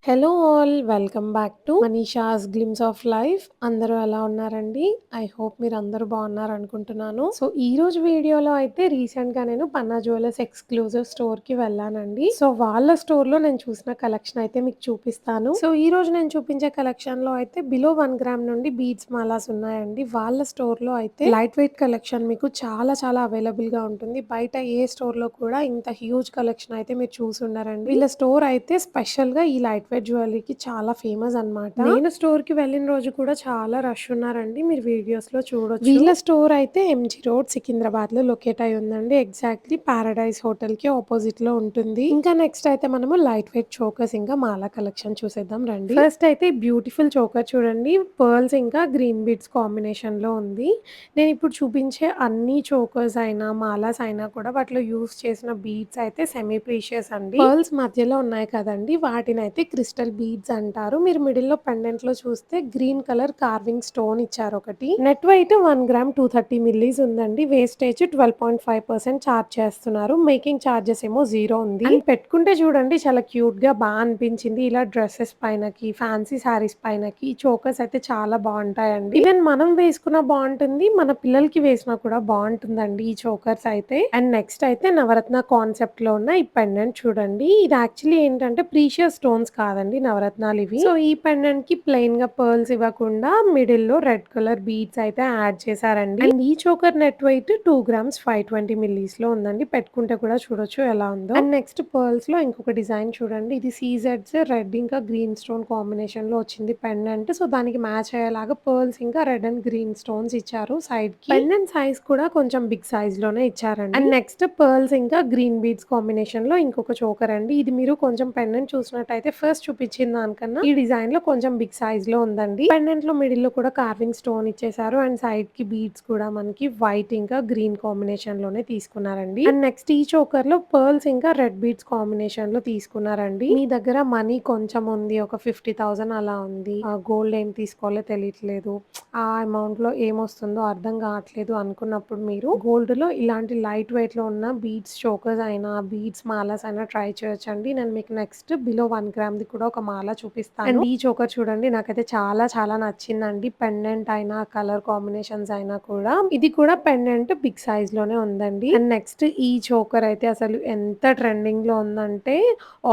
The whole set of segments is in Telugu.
Hello all welcome back to Manisha's glimpse of life. అందరూ ఎలా ఉన్నారండి? ఐ హోప్ మీరు అందరూ బాగున్నారు అనుకుంటున్నాను. సో ఈ రోజు వీడియోలో అయితే రీసెంట్ గా నేను పన్నా జ్యువెలర్స్ ఎక్స్క్లూజివ్ స్టోర్ కి వెళ్ళానండి. సో వాళ్ళ స్టోర్ లో నేను చూసిన కలెక్షన్ అయితే మీకు చూపిస్తాను. సో ఈ రోజు నేను చూపించే కలెక్షన్ లో అయితే బిలో 1 గ్రామ్ నుండి బీడ్స్ మాలాస్ ఉన్నాయండి. వాళ్ళ స్టోర్ లో అయితే లైట్ వెయిట్ కలెక్షన్ మీకు చాలా అవైలబుల్ గా ఉంటుంది. బయట ఏ స్టోర్ లో కూడా ఇంత హ్యూజ్ కలెక్షన్ అయితే మీరు చూసి ఉండరండి. వీళ్ళ స్టోర్ అయితే స్పెషల్ గా ఈ లైట్ వెయిట్ జ్యువెలరీకి చాలా ఫేమస్ అన్నమాట. నేను స్టోర్ కి వెళ్ళిన రోజు కూడా చాలా రష్ ఉన్నారండి. మీరు వీడియోస్ లో చూడొచ్చు. వీళ్ళ స్టోర్ అయితే ఎంజీ రోడ్ సికింద్రాబాద్ లో లొకేట్ అయి ఉందండి. ఎగ్జాక్ట్లీ పారడైజ్ హోటల్ కి ఆపోజిట్ లో ఉంటుంది. ఇంకా నెక్స్ట్ అయితే మనము లైట్ వెయిట్ చోకర్స్ ఇంకా మాలా కలెక్షన్ చూసేద్దాం రండి. ఫస్ట్ అయితే బ్యూటిఫుల్ చోకర్ చూడండి. పర్ల్స్ ఇంకా గ్రీన్ బీడ్స్ కాంబినేషన్ లో ఉంది. నేను ఇప్పుడు చూపించే అన్ని చోకర్స్ అయినా మాలాస్ అయినా కూడా వాటిలో యూస్ చేసిన బీడ్స్ అయితే సెమీ ప్రీషియస్ అండి. పర్ల్స్ మధ్యలో ఉన్నాయి కదండి, వాటిని అయితే క్రిస్టల్ బీడ్స్ అంటారు. మీరు మిడిల్ లో పెండెంట్ లో చూస్తే గ్రీన్ కలర్ కార్వింగ్ స్టోన్ ఇచ్చారు ఒకటి. నెట్ వెయిట్ 1 గ్రామ్ 230 మిల్లీస్ ఉందండి. వేస్టేజ్ 12.5% చార్జ్ చేస్తున్నారు. మేకింగ్ చార్జెస్ ఏమో 0 ఉంది. అండ్ పెట్టుకుంటే చూడండి చాలా క్యూట్ గా బాగా అనిపించింది. ఇలా డ్రెస్సెస్ పైనకి, ఫ్యాన్సీ శారీస్ పైనకి చోకర్స్ అయితే చాలా బాగుంటాయండి. ఈవెన్ మనం వేసుకున్నా బాగుంటుంది, మన పిల్లలకి వేసినా కూడా బాగుంటుందండి ఈ చోకర్స్ అయితే. అండ్ నెక్స్ట్ అయితే నవరత్న కాన్సెప్ట్ లో ఉన్న ఈ పెండెంట్ చూడండి. ఇది యాక్చువల్లీ ఏంటంటే ప్రీషియస్ స్టోన్స్ కాదండి, నవరత్నాలు ఇవి. సో ఈ పెండెంట్ కి ప్లెయిన్ గా పర్ల్స్ ఇవ్వకుండా మిడిల్ లో రెడ్ కలర్ బీడ్స్ అయితే యాడ్ చేశారండి. అండ్ ఈ చోకర్ నెట్ వెయిట్ 2 గ్రామ్స్ 520 మిల్లీస్ లో ఉందండి. పెట్టుకుంటే కూడా చూడొచ్చు ఎలా ఉందో. అండ్ నెక్స్ట్ పర్ల్స్ లో ఇంకొక డిజైన్ చూడండి. ఇది సీజెడ్స్ రెడ్ ఇంకా గ్రీన్ స్టోన్ కాంబినేషన్ లో వచ్చింది పెండెంట్. సో దానికి మ్యాచ్ అయ్యేలాగా పర్ల్స్ ఇంకా రెడ్ అండ్ గ్రీన్ స్టోన్స్ ఇచ్చారు సైడ్ కి. పెండెంట్ సైజ్ కూడా కొంచెం బిగ్ సైజ్ లోనే ఇచ్చారండి. అండ్ నెక్స్ట్ పర్ల్స్ ఇంకా గ్రీన్ బీడ్స్ కాంబినేషన్ లో ఇంకొక చోకర్ అండి. ఇది మీరు కొంచెం పెండెంట్ చూసినట్టయితే ఫస్ట్ చూపించిన దానికన్నా ఈ డిజైన్ లో కొంచెం బిగ్ సైజ్ లో ఉందండి. పెండెంట్ లో మిడిల్ లో కూడా కార్వింగ్ స్టోన్ ఇచ్చేసారు. అండ్ సైడ్ కి బీడ్స్ కూడా మనకి వైట్ ఇంకా గ్రీన్ కాంబినేషన్ లోనే తీసుకున్నారండి. అండ్ నెక్స్ట్ ఈ చోకర్ లో పర్ల్స్ ఇంకా రెడ్ బీడ్స్ కాంబినేషన్ లో తీసుకున్నారండి. మీ దగ్గర మనీ కొంచెం ఉంది, ఒక 50,000 అలా ఉంది, గోల్డ్ ఏం తీసుకోవాలో తెలియట్లేదు, ఆ అమౌంట్ లో ఏమొస్తుందో అర్థం కావట్లేదు అనుకున్నప్పుడు మీరు గోల్డ్ లో ఇలాంటి లైట్ వెయిట్ లో ఉన్న బీడ్స్ చోకర్స్ అయినా బీడ్స్ మాలాస్ అయినా ట్రై చేయొచ్చండి. నేను మీకు నెక్స్ట్ బిలో 1 గ్రామ్ ది కూడా ఒక మాల చూపిస్తాను. అండ్ ఈ చోకర్ చూడండి, నాకైతే చాలా నచ్చిందండి. పెండెంట్ అయినా కలర్ కాంబినేషన్స్ అయినా కూడా. ఇది కూడా పెండెంట్ బిగ్ సైజ్ లోనే ఉందండి. అండ్ నెక్స్ట్ ఈ చోకర్ అయితే అసలు ఎంత ట్రెండింగ్ లో ఉందంటే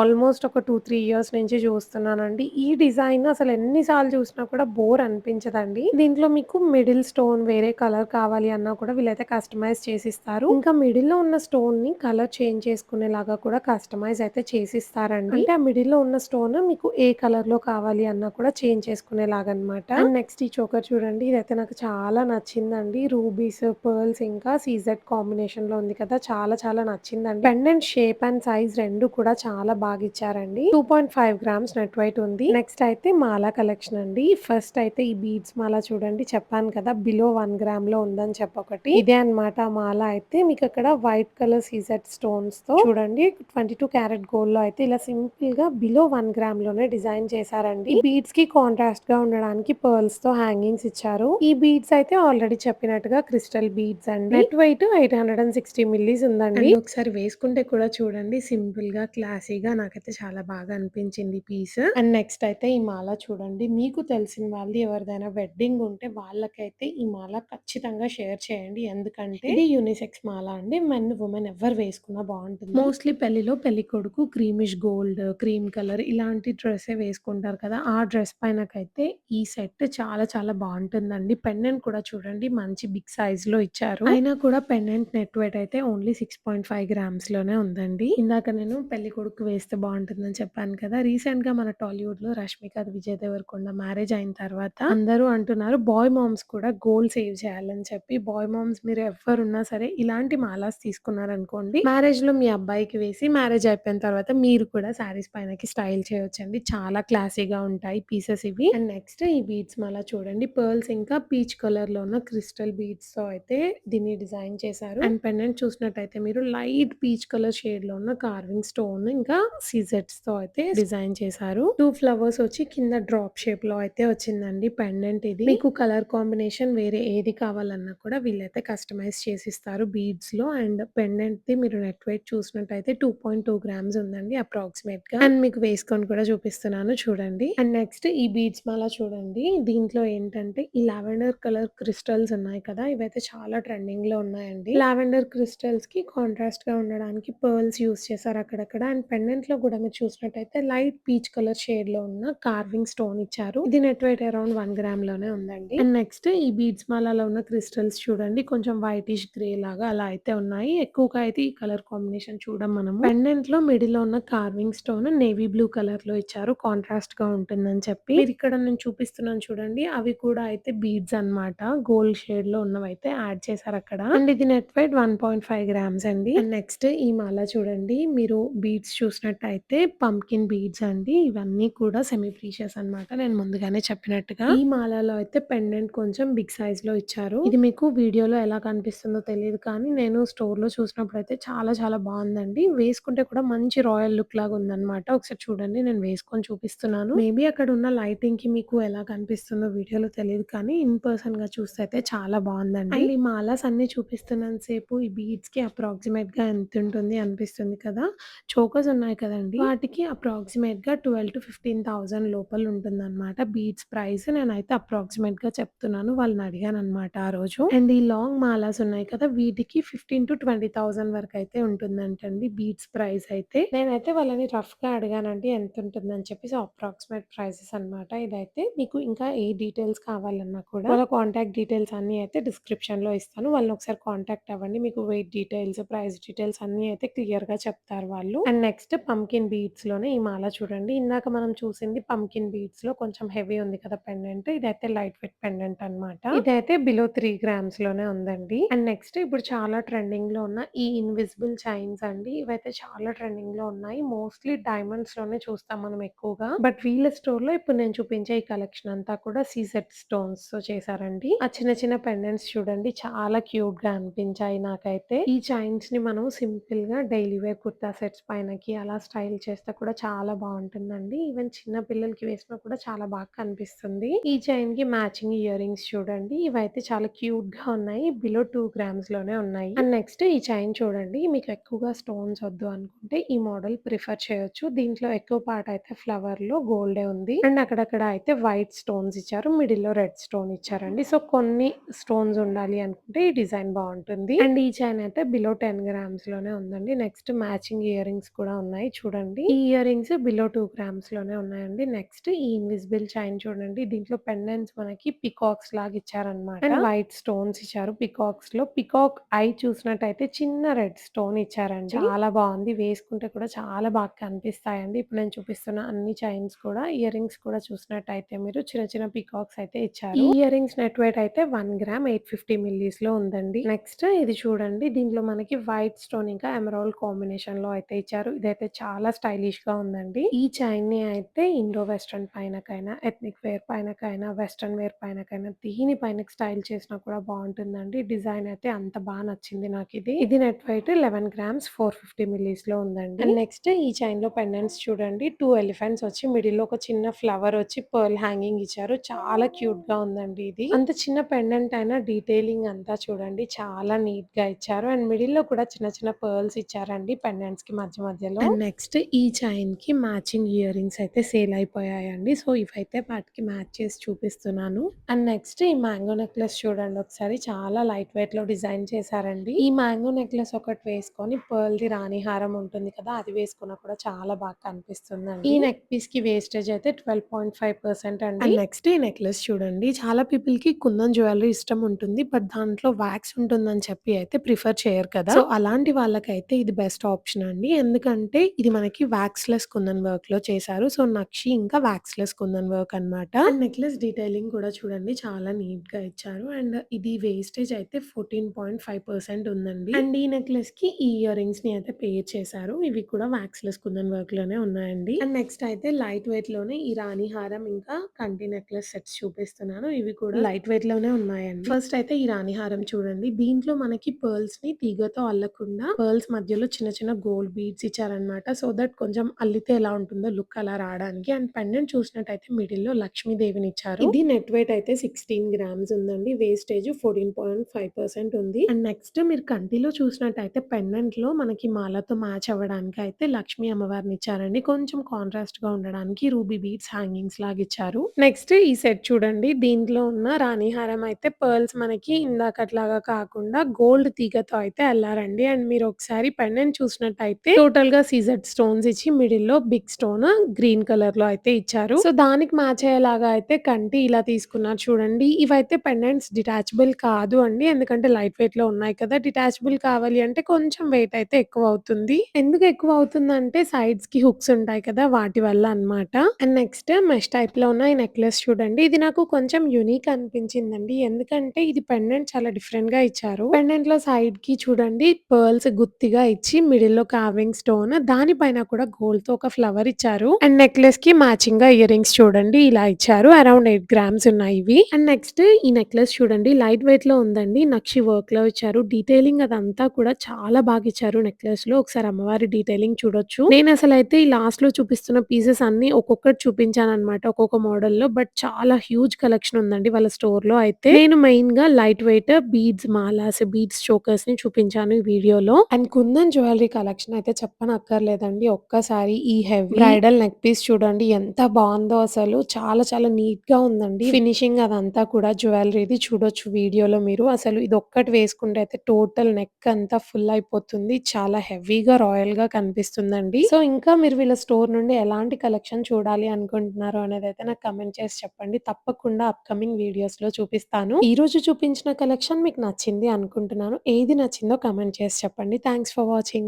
ఆల్మోస్ట్ ఒక 2-3 ఇయర్స్ నుంచి చూస్తున్నానండి. ఈ డిజైన్ అసలు ఎన్నిసార్లు చూసినా కూడా బోర్ అనిపించదండి. దీంట్లో మీకు మిడిల్ స్టోన్ వేరే కలర్ కావాలి అన్నా కూడా వీళ్ళైతే కస్టమైజ్ చేసిస్తారు. ఇంకా మిడిల్ లో ఉన్న స్టోన్ ని కలర్ చేంజ్ చేసుకునేలాగా కూడా కస్టమైజ్ అయితే చేసిస్తారండి. అంటే ఆ మిడిల్ లో ఉన్న స్టోన్ మీకు ఏ కలర్ లో కావాలి అన్నా కూడా చేంజ్ చేసుకునేలాగా అనమాట. అండ్ నెక్స్ట్ ఈ చోకర్ చూడండి, ఇదైతే నాకు చాలా నచ్చిందండి. రూబీస్, పర్ల్స్ ఇంకా సీజెడ్ కాంబినేషన్ లో ఉంది కదా, చాలా నచ్చిందండి. పెండెంట్ షేప్ అండ్ సైజ్ రెండు కూడా చాలా బాగా ఇచ్చారండి. 2.5 గ్రామ్స్ నెట్ వెయిట్ ఉంది. నెక్స్ట్ అయితే మాలా కలెక్షన్ అండి. ఫస్ట్ అయితే ఈ బీడ్స్ మాల చూడండి. చెప్పాను కదా బిలో 1 గ్రామ్ లో ఉందని చెప్పొకటి. ఇదే అన్నమాట ఆ మాల అయితే. మీకు అక్కడ వైట్ కలర్ సీజెడ్ స్టోన్స్ తో చూడండి 22 క్యారెట్ గోల్డ్ లో అయితే ఇలా సింపుల్ గా బిలో 1 గ్రామ్ లోనే డిజైన్ చేశారండి. ఈ బీడ్స్ కి కాంట్రాస్ట్ గా ఉండడానికి పర్ల్స్ తో హ్యాంగింగ్స్ ఇచ్చారు. ఈ బీడ్స్ అయితే ఆల్రెడీ చెప్పినట్టుగా క్రిస్టల్ బీడ్స్ అండి. నెట్ వెయిట్ 860 మిల్లీస్ ఉందండి. అండ్ ఒకసారి వేసుకుంటే కూడా చూడండి, సింపుల్ గా క్లాసీగా నాకైతే చాలా బాగా అనిపించింది పీస్. అండ్ నెక్స్ట్ అయితే ఈ మాల చూడండి. మీకు తెలిసిన వాళ్ళు ఎవరిదైనా వెడ్డింగ్ ఉంటే వాళ్ళకైతే ఈ మాల ఖచ్చితంగా షేర్ చేయండి. ఎందుకంటే ఇది యూనిసెక్స్ మాల అండి. మెన్ ఉమెన్ ఎవరు వేసుకున్నా బాగుంటుంది. మోస్ట్లీ పెళ్లిలో పెళ్లి కొడుకు క్రీమిష్ గోల్డ్, క్రీమ్ కలర్ ఇలాంటి డ్రెస్ వేసుకుంటారు కదా, ఆ డ్రెస్ పైనకైతే ఈ సెట్ చాలా బాగుంటుందండి. పెండెంట్ కూడా చూడండి మంచి బిగ్ సైజ్ లో ఇచ్చారు. అయినా కూడా పెండెంట్ నెట్ వెయిట్ అయితే ఓన్లీ 6.5 గ్రామ్స్ లోనే ఉందండి. ఇందాక నేను పెళ్లి కొడుకు వేస్తే బాగుంటుందని చెప్పాను కదా, రీసెంట్ గా మన టాలీవుడ్ లో రష్మిక విజయ్ దేవరకొండ మ్యారేజ్ అయిన తర్వాత అందరూ అంటున్నారు బాయ్ మామ్స్ కూడా గోల్డ్ సేవ్ చేయాలని చెప్పి. బాయ్ మామ్స్ మీరు ఎవరున్నా సరే ఇలాంటి మాలాస్ తీసుకున్నారనుకోండి, మ్యారేజ్ లో మీ అబ్బాయికి వేసి మ్యారేజ్ అయిపోయిన తర్వాత మీరు కూడా శారీస్ పైనకి స్టైల్ చేయొచ్చండి. చాలా క్లాసీగా ఉంటాయి పీసెస్ ఇవి. అండ్ నెక్స్ట్ ఈ బీడ్స్ మాల చూడండి. పర్ల్స్ ఇంకా పీచ్ కలర్ లో ఉన్న క్రిస్టల్ బీడ్స్ తో అయితే దీన్ని డిజైన్ చేశారు. అండ్ పెండెంట్ చూసినట్టయితే మీరు లైట్ పీచ్ కలర్ షేడ్ లో ఉన్న కార్వింగ్ స్టోన్ ఇంకా సీజెట్స్ తో అయితే డిజైన్ చేశారు. 2 ఫ్లవర్స్ వచ్చి కింద డ్రాప్ షేప్ లో అయితే వచ్చిందండి పెండెంట్. ఇది మీకు కలర్ కాంబినేషన్ వేరే ఏది కావాలన్నా కూడా వీళ్ళైతే కస్టమైజ్ చేసిస్తారు బీడ్స్ లో. అండ్ పెండెంట్ ది మీరు నెట్ వెయిట్ చూసినట్టయితే 2.2 గ్రామ్స్ ఉందండి అప్రాక్సిమేట్ గా. అండ్ మీకు వేసుకొని వేసుకొని కూడా చూపిస్తున్నాను చూడండి. అండ్ నెక్స్ట్ ఈ బీడ్స్ మాల చూడండి. దీంట్లో ఏంటంటే ఈ లావెండర్ కలర్ క్రిస్టల్స్ ఉన్నాయి కదా! ఇవైతే చాలా ట్రెండింగ్‌లో ఉన్నాయండి. లావెండర్ క్రిస్టల్స్‌కి కాంట్రాస్ట్‌గా ఉండడానికి పర్ల్స్ యూజ్ చేశారు అక్కడక్కడ. అండ్ పెండెంట్‌లో కూడా మీరు చూసినట్టయితే లైట్ పీచ్ కలర్ షేడ్‌లో ఉన్న కార్వింగ్ స్టోన్ ఇచ్చారు. ఇది నెట్ వెయిట్ అరౌండ్ 1 గ్రామ్ లోనే ఉందండి. అండ్ నెక్స్ట్ ఈ బీడ్స్ మాలలో ఉన్న క్రిస్టల్స్ చూడండి. కొంచెం వైటిష్ గ్రే లాగా అలా అయితే ఉన్నాయి. ఎక్కువగా అయితే ఈ కలర్ కాంబినేషన్ చూడం మనము. పెండెంట్‌లో మిడిల్‌లో ఉన్న కార్వింగ్ స్టోన్ నేవీ బ్లూ కలర్‌లో ఇచ్చారు. కాంట్రాస్ట్‌గా ఉంటుందని చెప్పి. మీరిక్కడ నేను చూపిస్తున్నాను చూడండి. అవి కూడా అయితే బీడ్స్ అన్నమాట. గోల్డ్ షేడ్‌లో ఉన్నవైతే యాడ్ చేశారక్కడ. అండ్ ఇది నెట్ వెయిట్ 1.5 గ్రామ్స్ అండి. అండ్ నెక్స్ట్ ఈ మాల చూడండి. మీరు బీడ్స్ చూసినట్టయితే పంకిన్ బీడ్స్ అండి. ఇవన్నీ కూడా సెమీ ప్రీషియస్ అన్నమాట. నేను ముందుగానే చెప్పినట్టుగా. ఈ మాలలో అయితే పెండెంట్ కొంచెం బిగ్ సైజ్‌లో ఇచ్చారు. ఇది మీకు వీడియోలో ఎలా కనిపిస్తుందో తెలీదు కానీ నేను స్టోర్‌లో చూసినప్పుడైతే చాలా చాలా బావుందండి. వేసుకుంటే కూడా మంచి రాయల్ లుక్ లాగా ఉందన్నమాట. ఒకసారి చూడండి నేను వేసుకొని చూపిస్తున్నాను. మేబీ అక్కడ ఉన్న లైటింగ్‌కి మీకు ఎలా కనిపిస్తుందో వీడియోలో తెలీదు కానీ ఇన్ పర్సన్‌గా చూస్తే అయితే చాలా బావుందండి. అండ్ ఈ మాలాస్ అన్నీ చూపిస్తున్నంత సేపు ఈ బీడ్స్‌కి అప్రాక్సిమేట్‌గా ఎంతుంటుంది అనిపిస్తుంది కదా! చోకర్స్ ఉన్నాయి కదండీ! వాటికి అప్రాక్సిమేట్‌గా 12,000-15,000 లోపల ఉంటుందన్నమాట. బీడ్స్ ప్రైస్ నేనైతే అప్రాక్సిమేట్‌గా చెప్తున్నాను. వాళ్ళని అడిగానన్నమాట ఆ రోజు. అండ్ ఈ లాంగ్ మాలాస్ ఉన్నాయి కదా! వీటికి 15,000-20,000 వరకైతే ఉంటుందంటండి బీడ్స్ ప్రైస్ అయితే. నేనైతే వాళ్ళని రఫ్‌గా అడిగానండి ఎంతుంటుందని చెప్పి. సో, అప్రాక్సిమేట్ ప్రైసెస్ అన్నమాట ఇదైతే. మీకు ఇంకా ఏ డీటెయిల్స్ కావాలన్నా కూడా వాళ్ళ కాంటాక్ట్ డీటెయిల్స్ అన్నీ అయితే డిస్క్రిప్షన్‌లో ఇస్తాను. వాళ్ళని ఒకసారి కాంటాక్ట్ అవ్వండి. మీకు వెయిట్ డీటెయిల్స్, ప్రైస్ డీటెయిల్స్ అన్నీ అయితే క్లియర్‌గా చెప్తారు వాళ్ళు. అండ్ నెక్స్ట్ పంకిన్ బీడ్స్‌లోనే ఈ మాల చూడండి. ఇందాక మనం చూసింది పంకిన్ బీడ్స్‌లో కొంచెం హెవీ ఉంది కదా పెండెంట్. ఇదైతే లైట్ వెయిట్ పెండెంట్ అన్నమాట. ఇదైతే బిలో 3 గ్రామ్స్‌లోనే ఉందండి. అండ్ నెక్స్ట్ ఇప్పుడు చాలా ట్రెండింగ్‌లో ఉన్న ఈ ఇన్విజిబుల్ చైన్స్ అండి. ఇవైతే చాలా ట్రెండింగ్‌లో ఉన్నాయి. మోస్ట్‌లీ డైమండ్స్‌లోనే చూస్తాం మనం ఎక్కువగా. బట్ వీళ్ళ స్టోర్‌లో ఇప్పుడు నేను చూపించే ఈ కలెక్షన్ అంతా కూడా సీజెడ్ స్టోన్స్‌తో చేశారండి. ఆ చిన్న చిన్న పెండెంట్స్ చూడండి చాలా క్యూట్‌గా అనిపించాయి నాకైతే. ఈ చైన్స్‌ని మనం సింపుల్‌గా డైలీ వేర్ కుర్తా సెట్స్ పైనకి అలా స్టైల్ చేస్తే కూడా చాలా బావుంటుందండి. ఈవెన్ చిన్న పిల్లలకి వేసినా కూడా చాలా బాగా కనిపిస్తుంది. ఈ చైన్‌కి మ్యాచింగ్ ఇయర్ రింగ్స్ చూడండి. ఇవైతే చాలా క్యూట్‌గా ఉన్నాయి. బిలో 2 గ్రామ్స్‌లోనే ఉన్నాయి. అండ్ నెక్స్ట్ ఈ చైన్ చూడండి. మీకు ఎక్కువగా స్టోన్స్ వద్దు అనుకుంటే ఈ మోడల్ ప్రిఫర్ చేయొచ్చు. దీంట్లో ఎక్కువ పార్ట్ అయితే ఫ్లవర్‌లో గోల్డే ఉంది. అండ్ అక్కడక్కడ అయితే వైట్ స్టోన్స్ ఇచ్చారు. మిడిల్‌లో రెడ్ స్టోన్ ఇచ్చారండి. సో, కొన్ని స్టోన్స్ ఉండాలి అనుకుంటే ఈ డిజైన్ బావుంటుంది. అండ్ ఈ చైన్ అయితే బిలో 10 గ్రామ్స్‌లోనే ఉందండి. నెక్స్ట్ మ్యాచింగ్ ఇయర్ రింగ్స్ కూడా ఉన్నాయి చూడండి. ఈ ఇయర్ రింగ్స్ బిలో 2 గ్రామ్స్‌లోనే ఉన్నాయండి. నెక్స్ట్ ఈ ఇన్విజిబుల్ చైన్ చూడండి. దీంట్లో పెండెంట్స్ మనకి పికాక్స్ లాగా ఇచ్చారన్నమాట. అండ్ వైట్ స్టోన్స్ ఇచ్చారు పికాక్స్‌లో. పికాక్ ఐ చూసినట్టయితే చిన్న రెడ్ స్టోన్ ఇచ్చారండి. చాలా బావుంది. వేసుకుంటే కూడా చాలా బాగా కనిపిస్తాయండి. ఇప్పుడు నేను చూపిస్తున్న అన్ని చైన్స్ కూడా ఇయర్ రింగ్స్ కూడా చూసినట్టయితే మీరు చిన్న చిన్న పికాక్స్ అయితే ఇచ్చారు. ఈ ఇయర్ రింగ్స్ నెట్ వెయిట్ అయితే 1 గ్రామ్ 850 మిల్లీస్‌లో ఉందండి. నెక్స్ట్ ఇది చూడండి. దీంట్లో మనకి వైట్ స్టోన్ ఇంకా ఎమరాల్డ్ కాంబినేషన్‌లో అయితే ఇచ్చారు. ఇదైతే చాలా స్టైలిష్‌గా ఉందండి. ఈ చైన్‌ని అయితే ఇండో వెస్టర్న్ పైనకైనా, ఎథ్నిక్ వేర్ పైనకైనా, వెస్టర్న్ వేర్ పైనకైనా దీని పైనకి స్టైల్ చేసినా కూడా బావుంటుందండి. డిజైన్ అయితే అంత బా నచ్చింది నాకిది. ఇది నెట్ వెయిట్ 11 గ్రామ్స్ 450 మిల్లీస్‌లో ఉందండి. అండ్ నెక్స్ట్ ఈ చైన్‌లో పెండెంట్స్ చూడండి. 2 ఎలిఫెంట్స్ వచ్చి మిడిల్‌లో ఒక చిన్న ఫ్లవర్ వచ్చి పర్ల్ హ్యాంగింగ్ ఇచ్చారు. చాలా క్యూట్‌గా ఉందండి ఇది. అంత చిన్న పెండెంట్ అయినా డీటెయిలింగ్ అంతా చూడండి చాలా నీట్‌గా ఇచ్చారు. అండ్ మిడిల్‌లో కూడా చిన్న చిన్న పర్ల్స్ ఇచ్చారండి పెండెంట్స్‌కి మధ్య మధ్యలో. అండ్ నెక్స్ట్ ఈ చైన్‌కి మ్యాచింగ్ ఇయర్ రింగ్స్ అయితే సేల్ అయిపోయాయండి. సో, ఇవైతే వాటికి మ్యాచ్ చేసి చూపిస్తున్నాను. అండ్ నెక్స్ట్ ఈ మ్యాంగో నెక్లెస్ చూడండి ఒకసారి. చాలా లైట్ వెయిట్‌లో డిజైన్ చేశారండి. ఈ మ్యాంగో నెక్లెస్ ఒకటి వేసుకొని పర్ల్‌ది రాణి హారం ఉంటుంది కదా! అది వేసుకున్నా కూడా చాలా బాగా కనిపిస్తుందండి. ఈ నెక్ పీస్‌కి వేస్టేజ్ అయితే 12.5% అండి. అండ్ నెక్స్ట్ ఈ నెక్లెస్ చూడండి. చాలా పీపుల్‌కి కుందన్ జ్యువెలరీ ఇష్టం ఉంటుంది. బట్ దాంట్లో వాక్స్ ఉంటుందని చెప్పి అయితే ప్రిఫర్ చేయరు కదా! సో, అలాంటి వాళ్ళకైతే ఇది బెస్ట్ ఆప్షన్ అండి. ఎందుకంటే ఇది మనకి వాక్స్‌లెస్ కుందన్ వర్క్‌లో చేశారు. సో, నక్షి ఇంకా వాక్స్‌లెస్ కుందన్ వర్క్ అన్నమాట. అండ్ నెక్లెస్ డీటెయిలింగ్ కూడా చూడండి చాలా నీట్‌గా ఇచ్చారు. అండ్ ఇది వేస్టేజ్ అయితే 14.5% ఉందండి. అండ్ ఈ నెక్లెస్‌కి ఈ ఇయర్ రింగ్స్‌ని అయితే పేర్ చేశారు. ఇవి కూడా వాక్స్‌లెస్ కుందన్ వర్క్‌లోనే ఉన్నాయండి. అండ్ నెక్స్ట్ అయితే లైట్ వెయిట్‌లోనే ఈ రాణి హారం ఇంకా కంటి నెక్లెస్ సెట్స్ చూపిస్తున్నాను. ఇవి కూడా లైట్ వెయిట్‌లోనే ఉన్నాయండి. ఫస్ట్ అయితే ఈ రాణి హారం చూడండి. దీంట్లో మనకి పర్ల్స్‌ని తీగతో అల్లకుండా పర్ల్స్ మధ్యలో చిన్న చిన్న గోల్డ్ బీడ్స్ ఇచ్చారన్నమాట. సో దట్ కొంచెం అల్లితే ఎలా ఉంటుందో లుక్ అలా రావడానికి. అండ్ పెండెంట్ చూసినట్టయితే మిడిల్‌లో లక్ష్మీదేవిని ఇచ్చారు. ఇది నెట్ వెయిట్ అయితే 16 గ్రామ్స్ ఉందండి. వేస్టేజ్ 14.5% ఉంది. అండ్ నెక్స్ట్ మీరు కంటిలో చూసినట్టయితే పెండెంట్‌లో మనకి మాలతో మ్యాచ్ అవ్వడానికి అయితే లక్ష్మీ అమ్మవారిని ఇచ్చారండి. కొంచెం కొంచెం కాంట్రాస్ట్‌గా ఉండడానికి రూబీ బీడ్స్ హ్యాంగింగ్స్ లాగిచ్చారు. నెక్స్ట్ ఈ సెట్ చూడండి. దీంట్లో ఉన్న రాణి హారం అయితే పర్ల్స్ మనకి ఇందాకట్లాగా కాకుండా గోల్డ్ తీగతో అయితే అల్లారండి. అండ్ మీరు ఒకసారి పెండెంట్ చూసినట్టయితే టోటల్‌గా సీజెడ్ స్టోన్స్ ఇచ్చి మిడిల్‌లో బిగ్ స్టోన్ గ్రీన్ కలర్‌లో అయితే ఇచ్చారు. సో, దానికి మ్యాచ్ అయ్యేలాగా అయితే కంటి ఇలా తీసుకున్నారు చూడండి. ఇవైతే పెండెంట్స్ డిటాచబుల్ కాదు అండి. ఎందుకంటే లైట్ వెయిట్‌లో ఉన్నాయి కదా! డిటాచబుల్ కావాలి అంటే కొంచెం వెయిట్ అయితే ఎక్కువవుతుంది. ఎందుకు ఎక్కువవుతుందంటే సైడ్స్‌కి హుక్స్ ఉంటాయి కదా! వాటి వల్ల అన్నమాట. అండ్ నెక్స్ట్ మెష్ టైప్‌లో ఉన్న ఈ నెక్లెస్ చూడండి. ఇది నాకు కొంచెం యూనిక్ అనిపించిందండి. ఎందుకంటే ఇది పెండెంట్ చాలా డిఫరెంట్‌గా ఇచ్చారు. పెండెంట్‌లో సైడ్‌కి చూడండి పర్ల్స్ గుత్తిగా ఇచ్చి మిడిల్‌లో కార్వింగ్ స్టోన్ దానిపైన కూడా గోల్డ్‌తో ఒక ఫ్లవర్ ఇచ్చారు. అండ్ నెక్లెస్‌కి మ్యాచింగ్‌గా ఇయర్ రింగ్స్ చూడండి ఇలా ఇచ్చారు. అరౌండ్ 8 గ్రామ్స్ ఉన్నాయి ఇవి. అండ్ నెక్స్ట్ ఈ నెక్లెస్ చూడండి లైట్ వెయిట్‌లో ఉందండి. నక్షి వర్క్‌లో ఇచ్చారు. డీటెయిలింగ్ అదంతా కూడా చాలా బాగా ఇచ్చారు నెక్లెస్‌లో. ఒకసారి అమ్మవారి డీటెయిలింగ్ చూడొచ్చు. నేనసలైతే ఈ లాస్ట్‌లో చూపిస్తున్న పీసెస్ అన్నీ ఒక్కొక్కటి చూపించాననమాట. ఒక్కొక్క మోడల్‌లో. బట్ చాలా హ్యూజ్ కలెక్షన్ ఉందండి వాళ్ళ స్టోర్‌లో అయితే. నేను మెయిన్‌గా లైట్ వెయిట్ బీడ్స్ మాలాస్, బీడ్స్ చోకర్స్‌ని చూపించాను ఈ వీడియోలో. అండ్ కుందన్ జ్యువెలరీ కలెక్షన్ అయితే చెప్పనక్కర్లేదండి. ఒక్కసారి ఈ హెవీ బ్రైడల్ నెక్ పీస్ చూడండి ఎంత బావుందో అసలు. చాలా చాలా నీట్‌గా ఉందండి. ఫినిషింగ్ అదంతా కూడా జ్యువెలరీది చూడొచ్చు వీడియోలో మీరు. అసలు ఇదొక్కటి వేసుకుంటే అయితే టోటల్ నెక్ అంతా ఫుల్ అయిపోతుంది. చాలా హెవీగా రాయల్‌గా కనిపిస్తుందండి. సో, ఇంకా మీరు వీళ్ళ స్టోర్ నుండి ఎలాంటి కలెక్షన్ చూడాలి అనుకుంటున్నారో అనేదైతే నాకు కామెంట్ చేసి చెప్పండి. తప్పకుండా అప్‌కమింగ్ వీడియోస్‌లో చూపిస్తాను. ఈరోజు చూపించిన కలెక్షన్ మీకు నచ్చింది అనుకుంటున్నాను. ఏది నచ్చిందో కామెంట్ చేసి చెప్పండి. Thanks for watching.